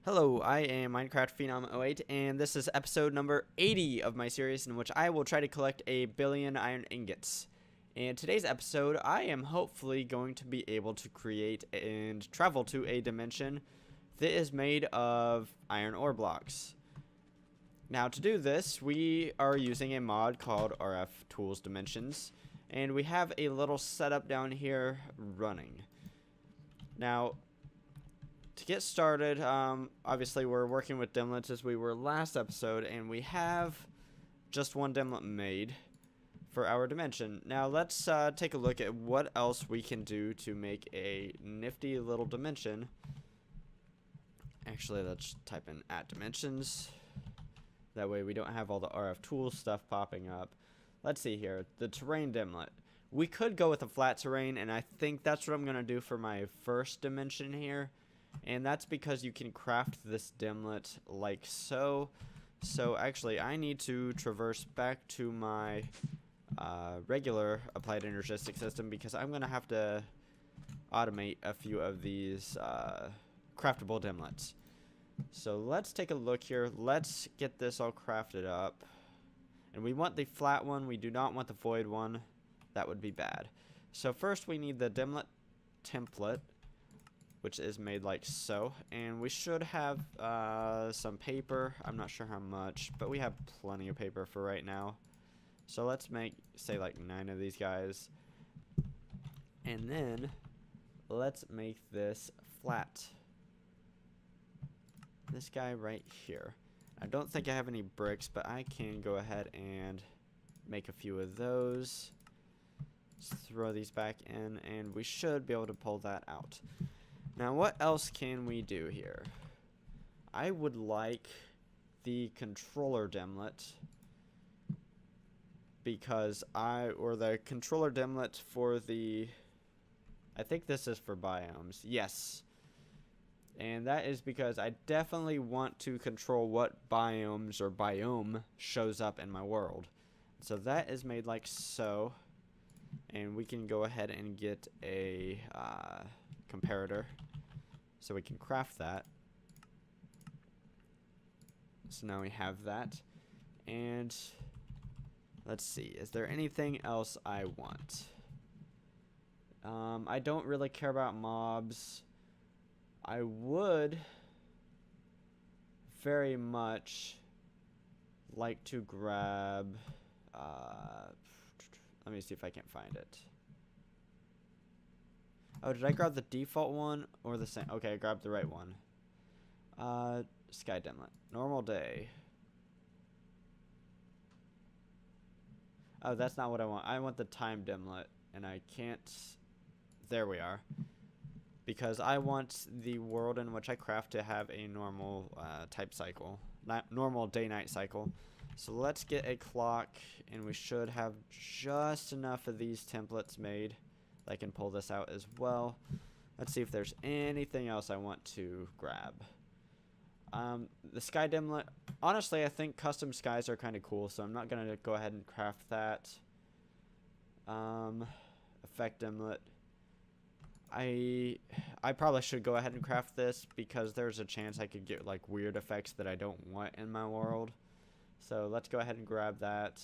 Hello, I am Minecraft Phenom 08, and this is episode number 80 of my series in which I will try to collect a billion iron ingots. In today's episode, I am hopefully going to be able to create and travel to a dimension that is made of iron ore blocks. Now, to do this, we are using a mod called RFTools Dimensions, and we have a little setup down here running. Now, to get started, obviously we're working with dimlets as we were last episode, and we have just one dimlet made for our dimension. Now let's take a look at what else we can do to make a nifty little dimension. Actually, let's type in @dimensions. That way we don't have all the RF tools stuff popping up. Let's see here, the terrain dimlet. We could go with a flat terrain, and I think that's what I'm going to do for my first dimension here. And that's because you can craft this dimlet like so. So actually, I need to traverse back to my regular applied energistic system because I'm going to have to automate a few of these craftable dimlets. So let's take a look here. Let's get this all crafted up. And we want the flat one. We do not want the void one. That would be bad. So first we need the dimlet template, which is made like so, and we should have some paper. I'm not sure how much, but we have plenty of paper for right now. So let's make, say, like 9 of these guys, and then let's make this flat. This guy right here. I don't think I have any bricks, but I can go ahead and make a few of those. Let's throw these back in, and we should be able to pull that out. Now, what else can we do here? I would like the controller dimlet because the controller dimlet for the, I think this is for biomes. Yes. And that is because I definitely want to control what biomes or biome shows up in my world. So that is made like so. And we can go ahead and get a comparator so we can craft that. So now we have that, and let's see, is there anything else I want? I don't really care about mobs. I would very much like to grab let me see if I can find it. Oh, did I grab the default one or the same? Okay, I grabbed the right one. Sky dimlet. Normal day. Oh, that's not what I want. I want the time dimlet, and I can't. There we are. Because I want the world in which I craft to have a normal type cycle. Not normal day-night cycle. So let's get a clock, and we should have just enough of these templates made. I can pull this out as well. Let's see if there's anything else I want to grab. The sky dimlet. Honestly, I think custom skies are kind of cool, so I'm not going to go ahead and craft that. Effect dimlet. I probably should go ahead and craft this because there's a chance I could get like weird effects that I don't want in my world. So let's go ahead and grab that.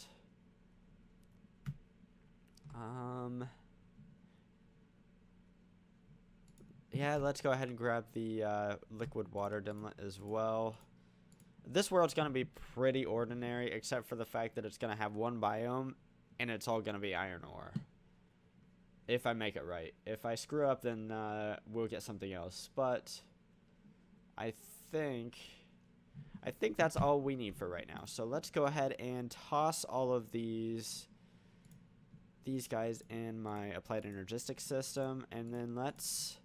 Yeah, let's go ahead and grab the liquid water dimlet as well. This world's going to be pretty ordinary, except for the fact that it's going to have one biome, and it's all going to be iron ore. If I make it right. If I screw up, then we'll get something else. But I think that's all we need for right now. So let's go ahead and toss all of these guys in my applied energistic system, and then let's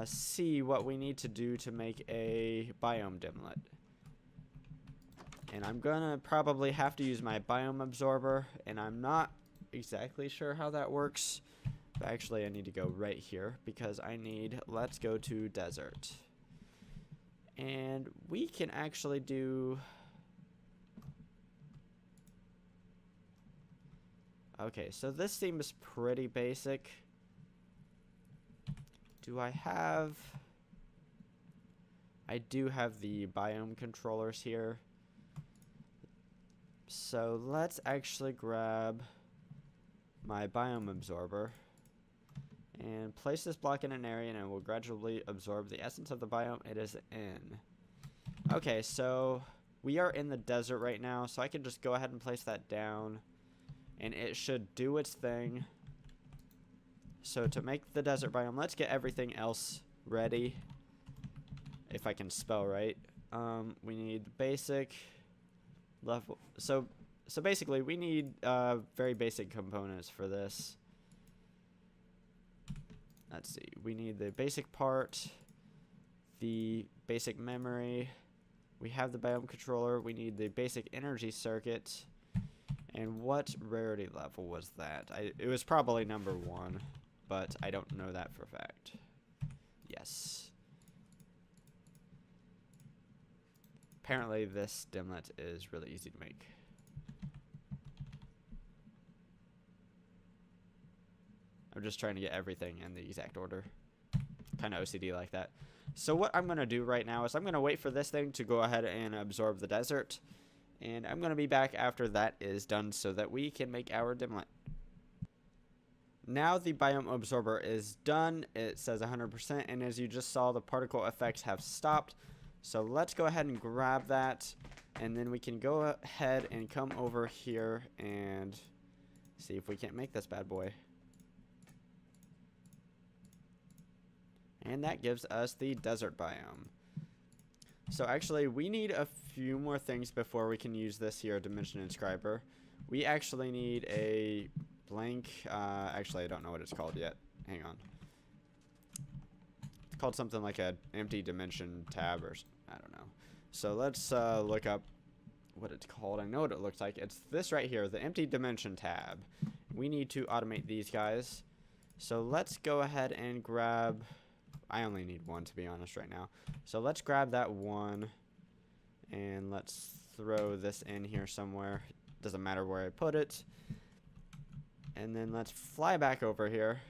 see what we need to do to make a biome dimlet. And I'm gonna probably have to use my biome absorber, and I'm not exactly sure how that works. But actually I need to go right here because let's go to desert. And we can actually do, okay, so this seems pretty basic. Do I have I do have the biome controllers here. So let's actually grab my biome absorber and place this block in an area, and it will gradually absorb the essence of the biome it is in. Okay, so we are in the desert right now, so I can just go ahead and place that down, and it should do its thing. So to make the desert biome, let's get everything else ready. If I can spell right. We need basic level. So basically we need very basic components for this. Let's see. We need the basic part, the basic memory. We have the biome controller. We need the basic energy circuit. And what rarity level was that? It was probably number 1, but I don't know that for a fact. Yes. Apparently this dimlet is really easy to make. I'm just trying to get everything in the exact order. Kind of OCD like that. So what I'm going to do right now is I'm going to wait for this thing to go ahead and absorb the desert. And I'm going to be back after that is done so that we can make our dimlet. Now the biome absorber is done. It says 100%, and as you just saw, the particle effects have stopped. So let's go ahead and grab that, and then we can go ahead and come over here and see if we can't make this bad boy. And that gives us the desert biome. So actually, we need a few more things before we can use this here dimension inscriber. We actually need a blank, actually I don't know what it's called yet. Hang on. It's called something like an empty dimension tab or I don't know. So let's look up what it's called. I know what it looks like. It's this right here, the empty dimension tab. We need to automate these guys. So let's go ahead and grab, I only need one to be honest right now. So let's grab that one and let's throw this in here somewhere. Doesn't matter where I put it. And then let's fly back over here.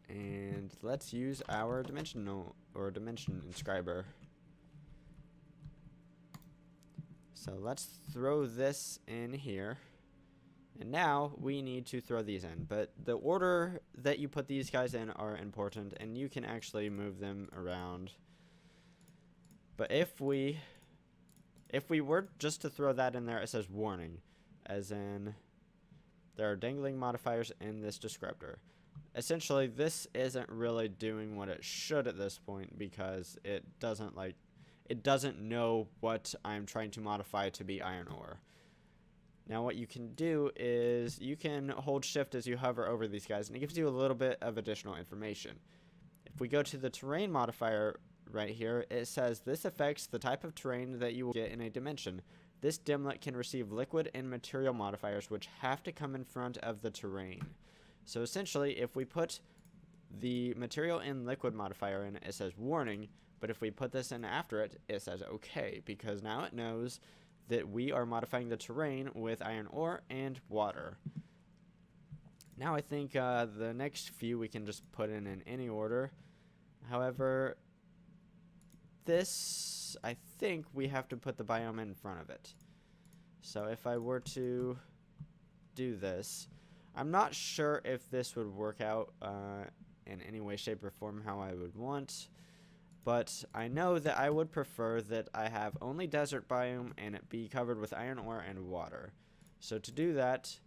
And let's use our dimensional or dimension inscriber. So let's throw this in here. And now we need to throw these in. But the order that you put these guys in are important, and you can actually move them around. But if we were just to throw that in there, it says warning, as in there are dangling modifiers in this descriptor. Essentially, this isn't really doing what it should at this point because it doesn't know what I'm trying to modify to be iron ore. Now what you can do is you can hold shift as you hover over these guys, and it gives you a little bit of additional information. If we go to the terrain modifier right here, it says this affects the type of terrain that you will get in a dimension. This dimlet can receive liquid and material modifiers which have to come in front of the terrain. So essentially, if we put the material and liquid modifier in, it says warning, but if we put this in after it, it says okay, because now it knows that we are modifying the terrain with iron ore and water. Now I think the next few we can just put in any order. However, this, I think we have to put the biome in front of it. So if I were to do this, I'm not sure if this would work out in any way, shape, or form how I would want. But I know that I would prefer that I have only desert biome and it be covered with iron ore and water. So to do that,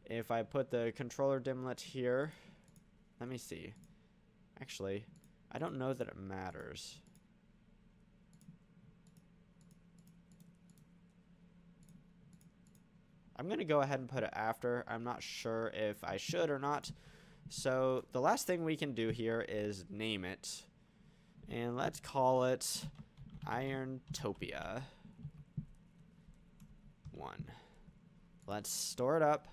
if I put the controller dimlet here, let me see. Actually, I don't know that it matters. I'm going to go ahead and put it after. I'm not sure if I should or not. So the last thing we can do here is name it. And let's call it Irontopia 1. Let's store it up.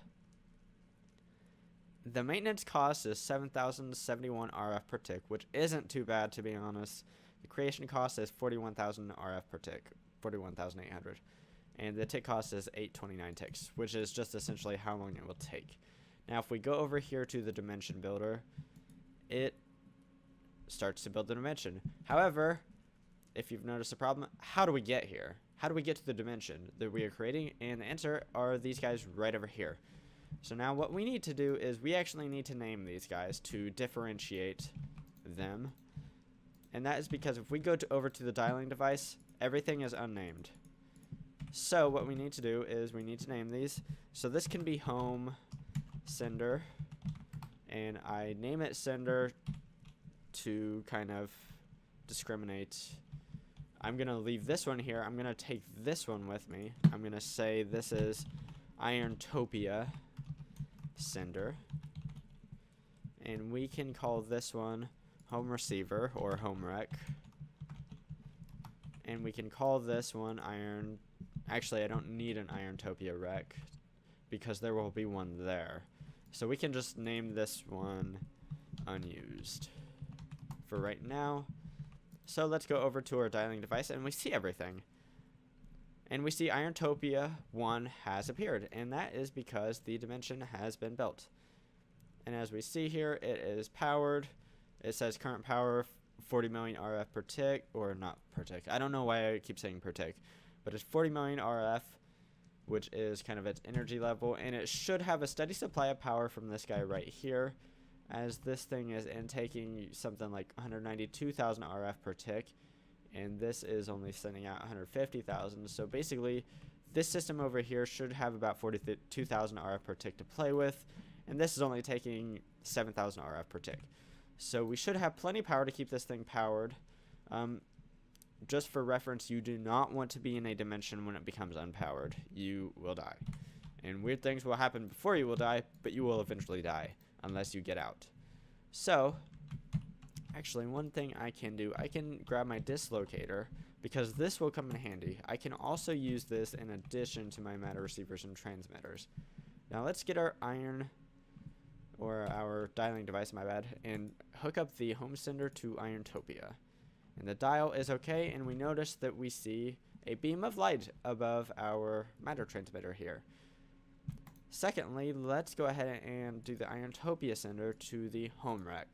The maintenance cost is 7,071 RF per tick, which isn't too bad to be honest. The creation cost is 41,000 RF per tick, 41,800. And the tick cost is 829 ticks, which is just essentially how long it will take. Now if we go over here to the dimension builder, it starts to build the dimension. However, if you've noticed a problem, how do we get here? How do we get to the dimension that we are creating? And the answer are these guys right over here. So now what we need to do is we actually need to name these guys to differentiate them. And that is because if we go over to the dialing device, everything is unnamed. So what we need to do is we need to name these. So this can be home sender, and I name it sender to kind of discriminate. I'm gonna leave this one here. I'm gonna take this one with me. I'm gonna say this is Irontopia sender, and we can call this one home receiver or home rec, and we can call this one iron. Actually, I don't need an Irontopia rec because there will be one there, so we can just name this one unused for right now. So let's go over to our dialing device, and we see everything. And we see Irontopia 1 has appeared, and that is because the dimension has been built. And as we see here, it is powered. It says current power 40 million RF per tick, or not per tick. I don't know why I keep saying per tick, but it's 40 million RF, which is kind of its energy level, and it should have a steady supply of power from this guy right here, as this thing is intaking something like 192,000 RF per tick, and this is only sending out 150,000. So basically, this system over here should have about 42,000 RF per tick to play with, and this is only taking 7,000 RF per tick. So we should have plenty of power to keep this thing powered. Just for reference, you do not want to be in a dimension when it becomes unpowered. You will die. And weird things will happen before you will die, but you will eventually die unless you get out. So, actually, one thing I can do, I can grab my dislocator, because this will come in handy. I can also use this in addition to my matter receivers and transmitters. Now let's get our iron, or our dialing device, my bad, and hook up the home sender to Irontopia. And the dial is okay, and we notice that we see a beam of light above our matter transmitter here. Secondly, let's go ahead and do the Irontopia sender to the home rec.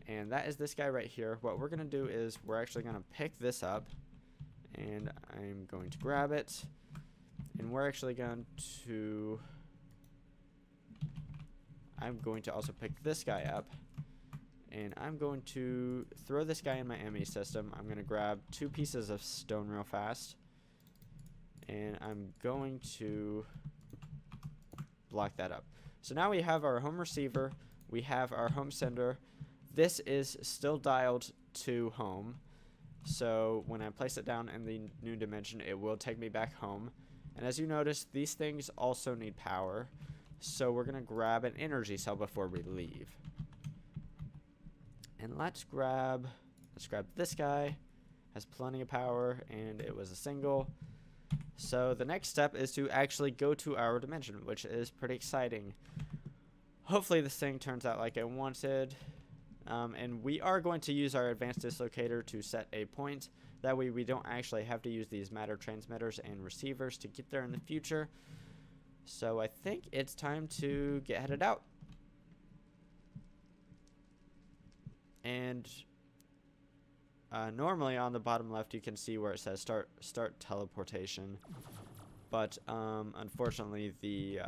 And that is this guy right here. What we're going to do is we're actually going to pick this up, and I'm going to grab it, and we're actually going to also pick this guy up, and I'm going to throw this guy in my ME system. I'm going to grab 2 pieces of stone real fast, and I'm going to block that up. So now we have our home receiver, we have our home sender. This is still dialed to home, so when I place it down in the new dimension, it will take me back home. And as you notice, these things also need power, so we're gonna grab an energy cell before we leave. And let's grab this guy. Has plenty of power, and it was a single. So the next step is to actually go to our dimension, which is pretty exciting. Hopefully this thing turns out like I wanted. And we are going to use our advanced dislocator to set a point. That way we don't actually have to use these matter transmitters and receivers to get there in the future. So I think it's time to get headed out. And normally on the bottom left you can see where it says start teleportation, but unfortunately the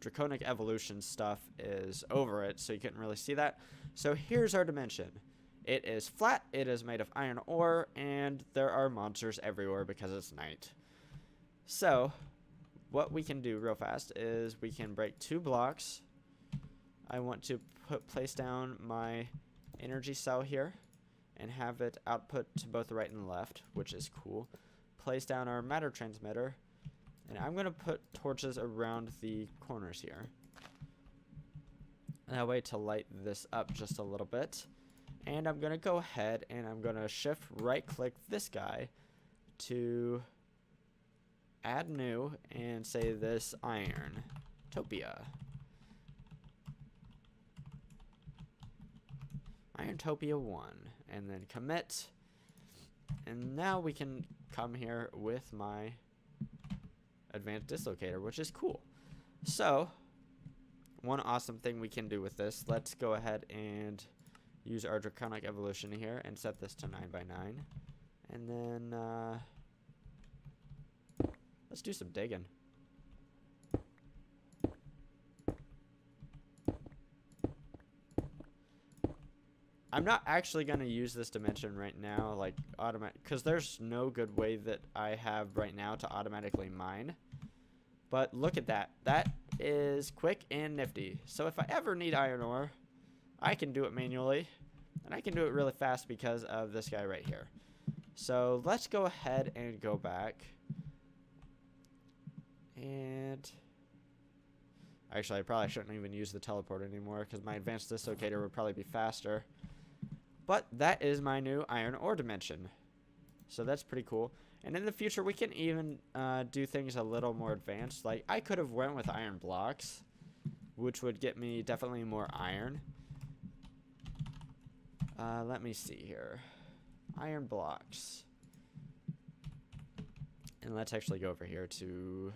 draconic evolution stuff is over it, so you couldn't really see that. So here's our dimension. It is flat, it is made of iron ore, and there are monsters everywhere because it's night. So what we can do real fast is we can break 2 blocks. I want to place down my energy cell here and have it output to both the right and the left, which is cool. Place down our matter transmitter, and I'm going to put torches around the corners here. That way to light this up just a little bit. And I'm going to go ahead and I'm going to shift right click this guy to add new and say this Irontopia. Irontopia 1, and then commit. And now we can come here with my advanced dislocator, which is cool. So one awesome thing we can do with this, let's go ahead and use our draconic evolution here and set this to 9 by 9. And then let's do some digging. I'm not actually going to use this dimension right now, like because there's no good way that I have right now to automatically mine. But look at that. That is quick and nifty. So if I ever need iron ore, I can do it manually. And I can do it really fast because of this guy right here. So let's go ahead and go back. And actually, I probably shouldn't even use the teleport anymore because my advanced dislocator would probably be faster. But that is my new iron ore dimension. So that's pretty cool. And in the future, we can even do things a little more advanced. Like, I could have went with iron blocks, which would get me definitely more iron. Let me see here. Iron blocks. And let's actually go over here to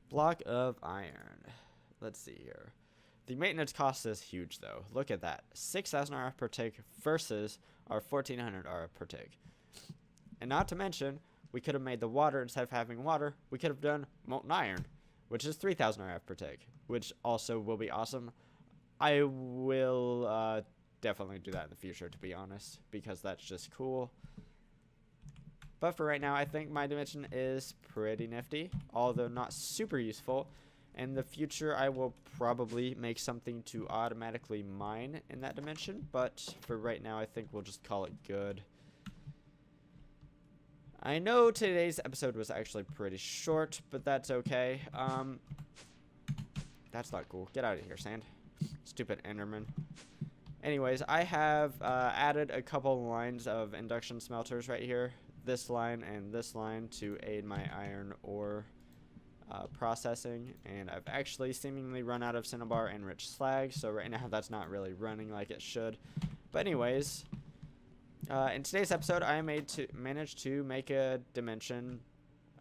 block of iron. Let's see here. The maintenance cost is huge, though. Look at that. 6,000 RF per tick versus our 1,400 RF per tick. And not to mention, we could have made the water, instead of having water, we could have done molten iron, which is 3,000 RF per tick, which also will be awesome. I will definitely do that in the future, to be honest, because that's just cool. But for right now, I think my dimension is pretty nifty, although not super useful. In the future, I will probably make something to automatically mine in that dimension, but for right now, I think we'll just call it good. I know today's episode was actually pretty short, but that's okay. That's not cool. Get out of here, Sand. Stupid Enderman. Anyways, I have added a couple lines of induction smelters right here. This line and this line to aid my iron ore processing, and I've actually seemingly run out of cinnabar and rich slag, so right now that's not really running like it should. But anyways, in today's episode, I managed to make a dimension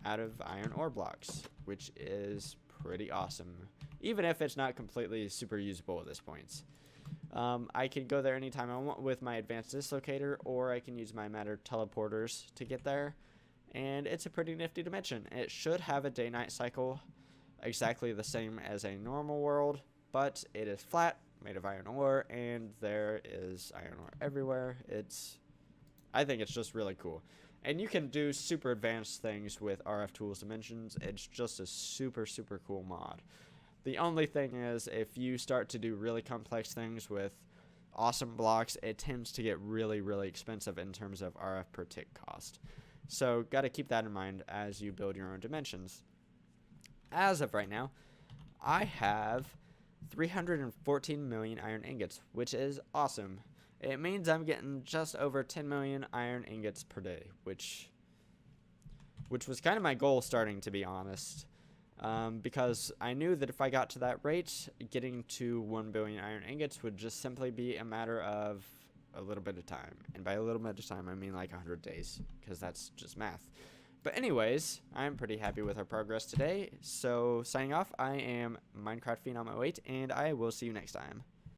out of iron ore blocks, which is pretty awesome, even if it's not completely super usable at this point. I can go there anytime I want with my advanced dislocator, or I can use my matter teleporters to get there. And it's a pretty nifty dimension. It should have a day-night cycle exactly the same as a normal world, but it is flat, made of iron ore, and there is iron ore everywhere. I think it's just really cool. And you can do super advanced things with RFTools Dimensions. It's just a super, super cool mod. The only thing is, if you start to do really complex things with awesome blocks, it tends to get really, really expensive in terms of RF per tick cost. So, got to keep that in mind as you build your own dimensions. As of right now, I have 314 million iron ingots, which is awesome. It means I'm getting just over 10 million iron ingots per day, which was kind of my goal starting, to be honest. Because I knew that if I got to that rate, getting to 1 billion iron ingots would just simply be a matter of a little bit of time. And by a little bit of time, I mean like 100 days, because that's just math. But anyways, I'm pretty happy with our progress today. So signing off, I am Minecraft Phenom 08, and I will see you next time.